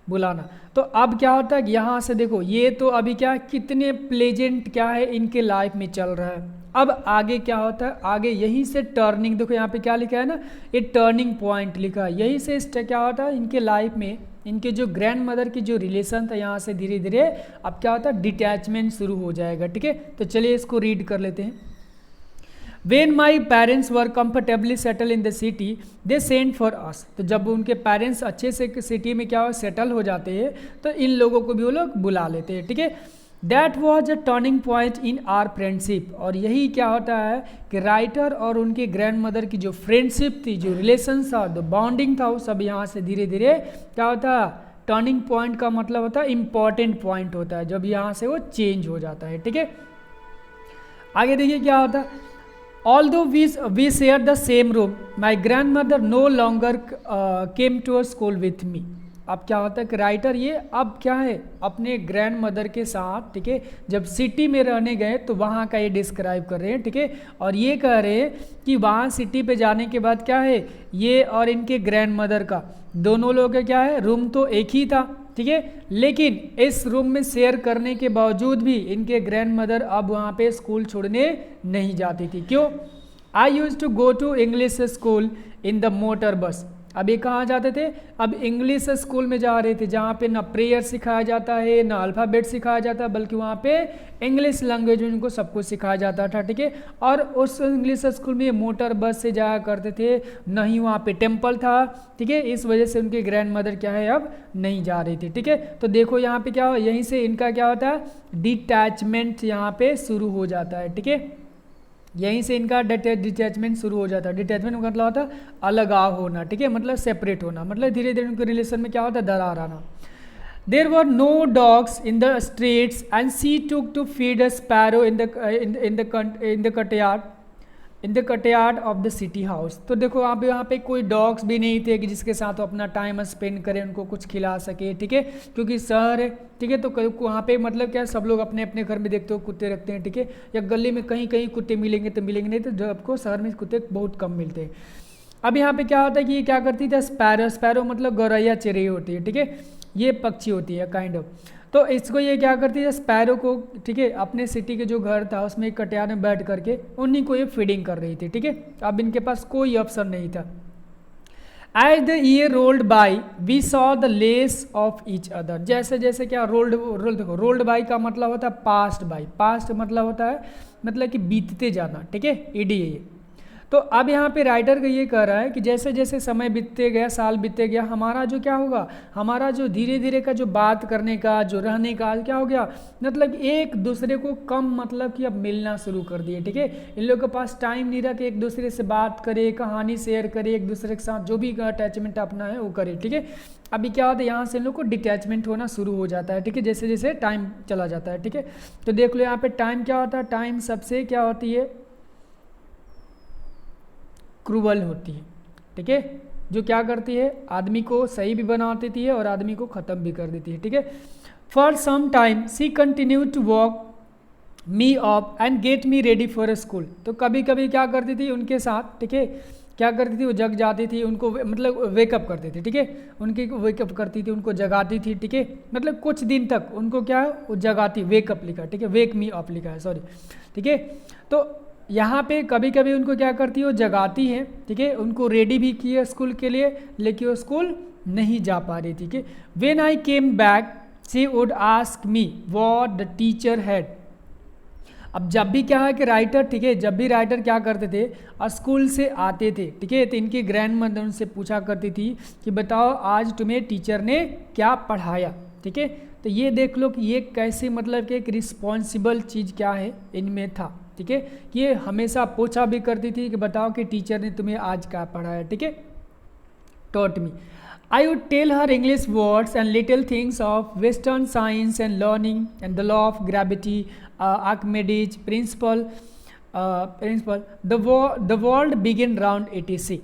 बुलाना। तो अब क्या होता है यहाँ से देखो ये तो अभी क्या कितने प्लेजेंट क्या है इनके लाइफ में चल रहा है। अब आगे क्या होता है, आगे यहीं से टर्निंग, देखो यहाँ पे क्या लिखा है ना, ये टर्निंग पॉइंट लिखा है, यहीं से क्या होता है इनके लाइफ में, इनके जो ग्रैंड मदर की जो रिलेशन था यहाँ से धीरे धीरे अब क्या होता है डिटैचमेंट शुरू हो जाएगा, ठीक है। तो चलिए इसको रीड कर लेते हैं। When my parents were comfortably settled in the city, they sent for us। तो जब उनके पेरेंट्स अच्छे से सिटी में क्या हो सेटल हो जाते हैं तो इन लोगों को भी वो लोग बुला लेते हैं, ठीक है। That was a turning point in are friendship. और यही क्या होता है कि राइटर और उनके ग्रैंड मदर की जो फ्रेंडशिप थी, जो रिलेशन था, जो बॉन्डिंग था, वो सब यहाँ से धीरे धीरे क्या होता है, टर्निंग पॉइंट का मतलब होता है इंपॉर्टेंट पॉइंट होता है, जब यहाँ से वो चेंज हो जाता है, ठीक है। आगे देखिए क्या होता है, although we share the same room my grandmother no longer came to a school with me. अब क्या होता है कि राइटर ये अब क्या है अपने ग्रैंड मदर के साथ, ठीक है, जब सिटी में रहने गए तो वहाँ का ये डिस्क्राइब कर रहे हैं, ठीक है, और ये कह रहे हैं कि वहाँ सिटी पे जाने के बाद क्या है, ये और इनके ग्रैंड मदर का दोनों लोगों का क्या है, रूम तो एक ही था, ठीक है, लेकिन इस रूम में शेयर करने के बावजूद भी इनके ग्रैंड मदर अब वहाँ पे स्कूल छोड़ने नहीं जाती थी। क्यों? I use to go to English school in the motor bus. अब ये कहाँ जाते थे, अब इंग्लिश स्कूल में जा रहे थे जहाँ पे ना प्रेयर सिखाया जाता है ना अल्फ़ाबेट सिखाया जाता है, बल्कि वहाँ पे इंग्लिश लैंग्वेज में उनको सब कुछ सिखाया जाता था, ठीक है, और उस इंग्लिश स्कूल में मोटर बस से जाया करते थे, नहीं वहाँ पे टेम्पल था, ठीक है, इस वजह से उनके ग्रैंड मदर क्या है अब नहीं जा रही थी, ठीक है। तो देखो यहाँ पे क्या हो, यहीं से इनका क्या होता है, डिटैचमेंट यहाँ पे शुरू हो जाता है, ठीक है, यहीं से इनका डिटैचमेंट शुरू हो जाता है। डिटैचमेंट मतलब होता है अलगाव होना, ठीक है, मतलब सेपरेट होना, मतलब धीरे धीरे उनके रिलेशन में क्या होता है, दरार आना। There were no dogs in the streets and she took to feed a sparrow in the courtyard of the city house. तो देखो आप यहाँ पे कोई डॉग्स भी नहीं थे कि जिसके साथ वो अपना टाइम स्पेंड करें, उनको कुछ खिला सके, ठीक है, क्योंकि शहर है, ठीक है, तो वहाँ पे मतलब क्या सब लोग अपने अपने घर में देखते हो कुत्ते रखते हैं, ठीक है, या गली में कहीं कहीं कुत्ते मिलेंगे तो मिलेंगे, नहीं तो जो आपको शहर में कुत्ते बहुत कम मिलते हैं। अब यहाँ पे क्या होता है कि ये क्या करती थी, स्पैरो, स्पैरो मतलब गौरैया चिड़ै होती है, ठीक है, ये पक्षी होती है काइंड ऑफ, तो इसको ये क्या करती है, स्पैरो को, ठीक है, अपने सिटी के जो घर था उसमें एक कटियार में बैठ करके उन्हीं को ये फीडिंग कर रही थी, ठीक है, अब इनके पास कोई ऑप्शन नहीं था। As the year rolled by we saw the less of each other. जैसे जैसे क्या देखो रोल्ड बाई का मतलब होता है पास्ट बाई, पास्ट मतलब होता है मतलब कि बीतते जाना, ठीक है, ईडी है ये। तो अब यहाँ पे राइटर का ये कह रहा है कि जैसे जैसे समय बीतते गया, साल बीतते गया, हमारा जो क्या होगा, हमारा जो धीरे धीरे का जो बात करने का, जो रहने का क्या हो गया, मतलब एक दूसरे को कम मतलब कि अब मिलना शुरू कर दिए, ठीक है, इन लोगों के पास टाइम नहीं रहा कि एक दूसरे से बात करे, कहानी शेयर करे, एक दूसरे के साथ जो भी अटैचमेंट अपना है वो करे, ठीक है। अभी क्या होता है, यहाँ से इन लोग को डिटैचमेंट होना शुरू हो जाता है, ठीक है, जैसे जैसे टाइम चला जाता है, ठीक है। तो देख लो यहाँ पे टाइम क्या होता है, टाइम सबसे क्या होती है, क्रूवल होती है, ठीक है, जो क्या करती है, आदमी को सही भी बना देती है और आदमी को ख़त्म भी कर देती है, ठीक है। For some time she continue to wake me up and get me ready for school. तो कभी कभी क्या करती थी उनके साथ, ठीक है, क्या करती थी, वो जग जाती थी, उनको मतलब वेकअप करती थी, ठीक है, उनकी वेकअप करती थी, उनको जगाती थी, ठीक है, मतलब कुछ दिन तक उनको क्या है वो जगाती, वेकअप लिखा, ठीक है, वेक मी अप लिखा है, सॉरी, ठीक है। तो यहाँ पे कभी कभी उनको क्या करती है, वो जगाती है, ठीक है, उनको रेडी भी किया स्कूल के लिए, लेकिन वो स्कूल नहीं जा पा रही थी, ठीक है। When I came back she would ask me what the teacher had. अब जब भी क्या है कि राइटर, ठीक है, जब भी राइटर क्या करते थे, स्कूल से आते थे, ठीक है, तो इनकी ग्रैंड मदर उनसे पूछा करती थी कि बताओ आज तुम्हें टीचर ने क्या पढ़ाया, ठीक है। तो ये देख लो कि ये कैसे मतलब कि एक रिस्पॉन्सिबल चीज़ क्या है इनमें था, ठीक है, ये हमेशा पूछा भी करती थी कि बताओ कि टीचर ने तुम्हें आज क्या पढ़ाया, ठीक है, taught me. I would tell her English words and little things of Western science and learning and the law of gravity, Archimedes principle. The world began round 86.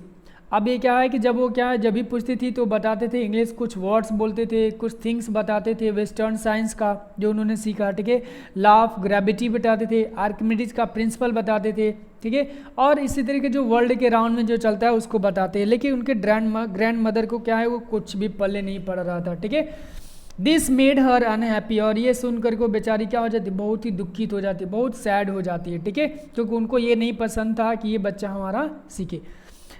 अब ये क्या है कि जब वो क्या है, जब भी पूछती थी तो बताते थे इंग्लिश, कुछ वर्ड्स बोलते थे, कुछ थिंग्स बताते थे वेस्टर्न साइंस का जो उन्होंने सीखा, ठीक है, लॉ ऑफ ग्रेविटी बताते थे, आर्किमिडीज का प्रिंसिपल बताते थे, ठीक है, और इसी तरीके जो वर्ल्ड के राउंड में जो चलता है उसको बताते हैं। लेकिन उनके ग्रैंड मदर को क्या है, वो कुछ भी पल्ले नहीं पड़ रहा था, ठीक है। दिस मेड हर अनहैप्पी, और ये सुनकर को बेचारी क्या हो जाती, बहुत ही दुखित हो जाती है, बहुत सैड हो जाती है, ठीक है, क्योंकि उनको ये नहीं पसंद था कि ये बच्चा हमारा सीखे।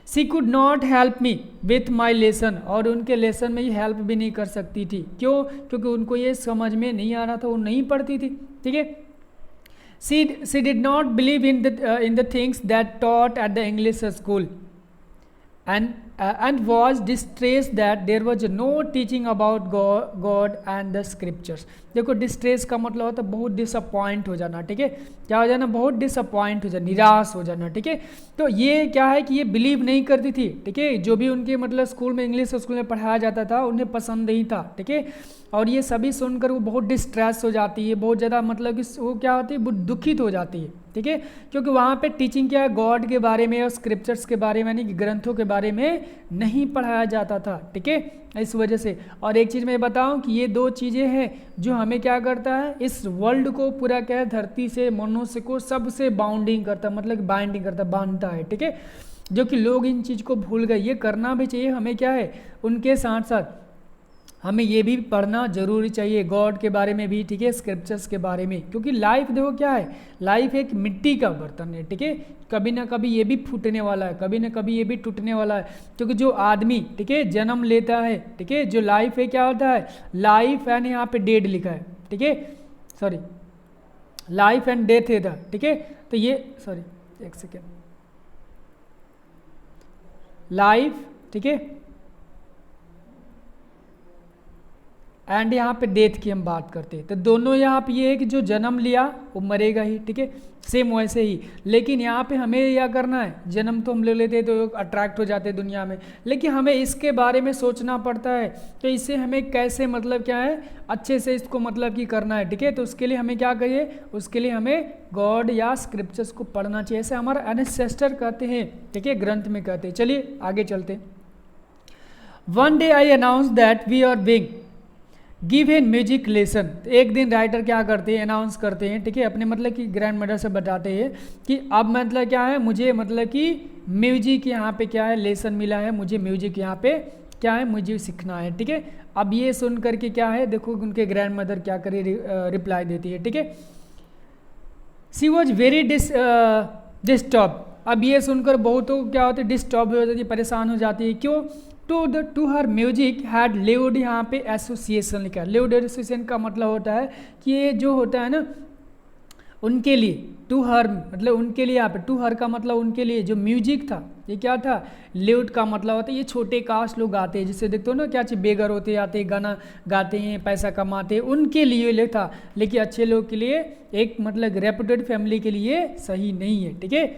She could not help me with my lesson, और उनके लेसन में ये हेल्प भी नहीं कर सकती थी, क्यों, क्योंकि उनको ये समझ में नहीं आ रहा था, वो नहीं पढ़ती थी, ठीक है। She did not believe in the things that taught at the English school and was distressed that there was no teaching about God and the scriptures। देखो डिस्ट्रेस का मतलब होता है बहुत डिसअपॉइंट हो जाना, ठीक है, क्या हो जाना, बहुत डिसअपॉइंट हो जाना, निराश हो जाना, ठीक है। तो ये क्या है कि ये बिलीव नहीं करती थी, ठीक है, जो भी उनके मतलब स्कूल में इंग्लिश स्कूल में पढ़ाया जाता था उन्हें पसंद नहीं था, ठीक है, और ये सभी सुनकर वो बहुत डिस्ट्रेस हो जाती है, बहुत ज़्यादा मतलब कि वो क्या होती है, बहुत दुखित हो जाती है, ठीक है, क्योंकि वहाँ पे टीचिंग क्या है, गॉड के बारे में और स्क्रिप्चर्स के बारे में, यानी कि ग्रंथों के बारे में नहीं पढ़ाया जाता था, ठीक है, इस वजह से। और एक चीज़ मैं बताऊं कि ये दो चीज़ें हैं जो हमें क्या करता है, इस वर्ल्ड को पूरा क्या है, धरती से मनुष्य को सबसे बाउंडिंग करता है, मतलब बाइंडिंग करता है, बांधता है, ठीक है, जो कि लोग इन चीज़ को भूल गए। ये करना भी चाहिए हमें, क्या है, उनके साथ साथ हमें ये भी पढ़ना जरूरी चाहिए, गॉड के बारे में भी, ठीक है, स्क्रिप्चर्स के बारे में, क्योंकि लाइफ देखो क्या है, लाइफ एक मिट्टी का बर्तन है, ठीक है, कभी ना कभी ये भी फूटने वाला है, कभी ना कभी ये भी टूटने वाला है, क्योंकि जो आदमी, ठीक है, जन्म लेता है, ठीक है, जो लाइफ है क्या होता है, लाइफ एंड यहाँ पे डेड लिखा है, ठीक है, सॉरी, लाइफ एंड डेथ है, ठीक है, तो ये सॉरी एक सेकेंड, लाइफ, ठीक है, एंड यहाँ पे डेथ की हम बात करते हैं, तो दोनों यहाँ पे ये है कि जो जन्म लिया वो मरेगा ही, ठीक है, सेम वैसे ही। लेकिन यहाँ पे हमें क्या करना है, जन्म तो हम ले लेते हैं तो अट्रैक्ट हो जाते हैं दुनिया में, लेकिन हमें इसके बारे में सोचना पड़ता है कि इसे हमें कैसे, मतलब क्या है, अच्छे से इसको मतलब कि करना है, ठीक है, तो उसके लिए हमें क्या करिए, उसके लिए हमें गॉड या स्क्रिप्चर्स को पढ़ना चाहिए, ऐसे हमारा एनेसेस्टर कहते हैं, ठीक है, ग्रंथ में कहते हैं। चलिए आगे चलते हैं। One day I announce that we are big give an music lesson. एक दिन राइटर क्या करते हैं, अनाउंस करते हैं, ठीक है, अपने मतलब कि ग्रैंड मदर से बताते हैं कि अब मतलब क्या है, मुझे मतलब कि म्यूजिक यहाँ पे क्या है, लेसन मिला है, मुझे म्यूजिक यहाँ पे क्या है, मुझे सीखना है, ठीक है। अब ये सुन करके क्या है, देखो उनके ग्रैंड मदर क्या करे, रिप्लाई देती है, ठीक है, सी वॉज वेरी डिस्टर्ब। अब ये सुनकर बहुत क्या होती है, डिस्टर्ब हो जाती है, परेशान हो जाती है, क्यों, to her music had lewd, यहाँ पे एसोसिएशन लिखा है, लिव्ड एसोसिएशन का मतलब होता है कि ये जो होता है ना, उनके लिए, टू हर मतलब उनके लिए, यहाँ पे टू हर का मतलब उनके लिए, जो म्यूजिक था ये क्या था, लिव्ड का मतलब होता है ये छोटे कास्ट लोग गाते हैं, जिससे देखते हो ना क्या चाहिए, बेगर होते आते हैं, गाना गाते हैं, पैसा कमाते हैं, उनके लिए ले था, लेकिन अच्छे लोग के लिए, एक मतलब रेपुटेड फैमिली के लिए सही नहीं है, ठीक है।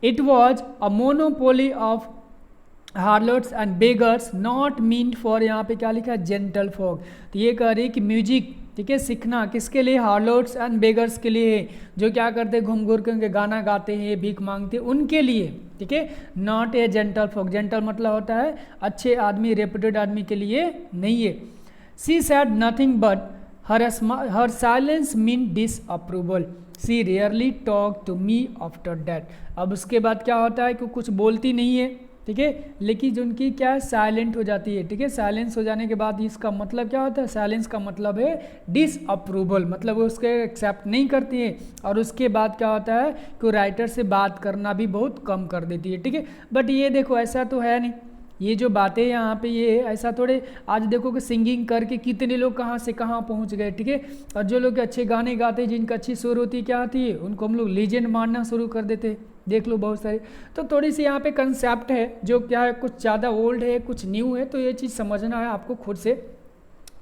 It was a monopoly of harlots and beggars not mean for, यहाँ पे क्या लिखा है, जेंटल फॉग। तो ये कह रही है कि म्यूजिक, ठीक है, सीखना किसके लिए, हार्लोट्स एंड बेगर्स के लिए है, जो क्या करते हैं, घूम घूर के गाना गाते हैं, भीख मांगते हैं, उनके लिए, ठीक है, not a gentle fog. Gentle मतलब होता है अच्छे आदमी, रेपुटेड आदमी के लिए नहीं है। She said nothing but her silence mean disapproval, she rarely talk to me after that. अब उसके बाद क्या होता है कि कुछ बोलती नहीं है, ठीक है, लेकिन जो उनकी क्या है, साइलेंट हो जाती है, ठीक है, साइलेंस हो जाने के बाद इसका मतलब क्या होता है, साइलेंस का मतलब है डिसअप्रूवल, मतलब वो उसके एक्सेप्ट नहीं करती है। और उसके बाद क्या होता है कि राइटर से बात करना भी बहुत कम कर देती है, ठीक है। बट ये देखो ऐसा तो है नहीं, ये जो बातें यहाँ पे ये ऐसा थोड़े, आज देखो कि सिंगिंग करके कितने लोग कहाँ से कहाँ पहुँच गए, ठीक है, और जो लोग अच्छे गाने गाते हैं, जिनका अच्छी सुर होती है, क्या आती है, उनको हम लोग लीजेंड मानना शुरू कर देते हैं, देख लो बहुत सारे। तो थोड़ी सी यहाँ पे कंसेप्ट है जो क्या है, कुछ ज़्यादा ओल्ड है, कुछ न्यू है, तो ये चीज़ समझना है आपको खुद से,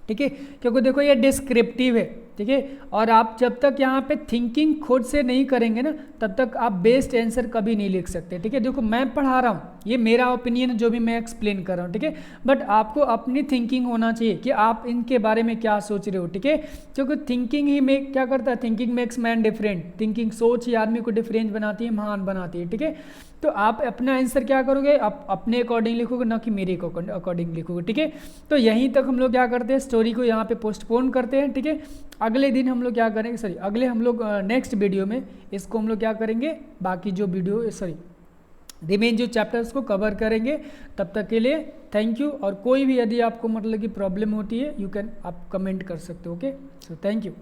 ठीक है, क्योंकि देखो ये डिस्क्रिप्टिव है, ठीक है, और आप जब तक यहाँ पे थिंकिंग खुद से नहीं करेंगे ना, तब तक आप बेस्ट आंसर कभी नहीं लिख सकते, ठीक है। देखो मैं पढ़ा रहा हूँ, ये मेरा ओपिनियन है जो भी मैं एक्सप्लेन कर रहा हूँ, ठीक है, बट आपको अपनी थिंकिंग होना चाहिए कि आप इनके बारे में क्या सोच रहे हो, ठीक है, क्योंकि थिंकिंग ही मेक क्या करता है, thinking makes man different, thinking सोच ही आदमी को डिफरेंट बनाती है, महान बनाती है, ठीक है। तो आप अपना आंसर क्या करोगे, आप अपने अकॉर्डिंग लिखोगे, ना कि मेरे अकॉर्डिंग लिखोगे, ठीक है। तो यहीं तक हम लोग क्या करते हैं, स्टोरी को यहाँ पे पोस्टपोन करते हैं, ठीक है। अगले दिन हम लोग क्या करेंगे, सॉरी अगले हम लोग नेक्स्ट वीडियो में इसको हम लोग क्या करेंगे, बाकी जो वीडियो सॉरी रिमेन जो चैप्टर्स को कवर करेंगे। तब तक के लिए थैंक यू, और कोई भी यदि आपको मतलब कि प्रॉब्लम होती है, यू कैन आप कमेंट कर सकते हो, ओके, सो थैंक यू।